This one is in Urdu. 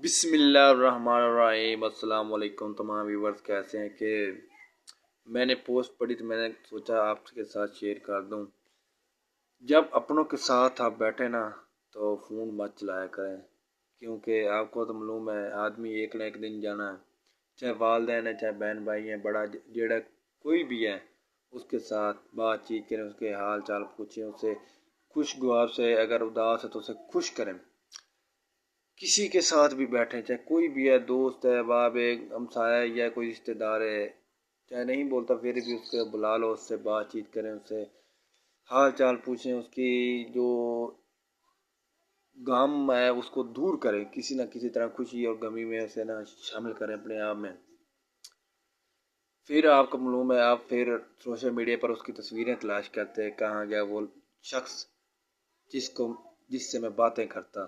بسم اللہ الرحمن الرحیم۔ السلام علیکم تمام ویورز، کیسے ہیں؟ کہ میں نے پوسٹ پڑھی تو میں نے سوچا آپ کے ساتھ شیئر کر دوں۔ جب اپنوں کے ساتھ آپ بیٹھے نا تو فون مت چلایا کریں، کیونکہ آپ کو تو معلوم ہے آدمی ایک نہ ایک دن جانا ہے، چاہے والدین ہیں، چاہے بہن بھائی ہیں، بڑا جیڑا کوئی بھی ہے، اس کے ساتھ بات چیت کریں، اس کے حال چال پوچھیں، اسے خوشگوار سے، اگر اداس ہے تو اسے خوش کریں۔ کسی کے ساتھ بھی بیٹھیں، چاہے کوئی بھی ہے، دوست ہے، باپ ہے، ہمسایہ ہے یا کوئی رشتہ دار ہے، چاہے نہیں بولتا پھر بھی اس کو بلا لو، اس سے بات چیت کریں، اس سے حال چال پوچھیں، اس کی جو غم ہے اس کو دور کریں، کسی نہ کسی طرح خوشی اور غمی میں اسے نہ شامل کریں اپنے آپ میں۔ پھر آپ کو معلوم ہے آپ پھر سوشل میڈیا پر اس کی تصویریں تلاش کرتے ہیں، کہاں گیا وہ شخص جس سے میں باتیں کرتا۔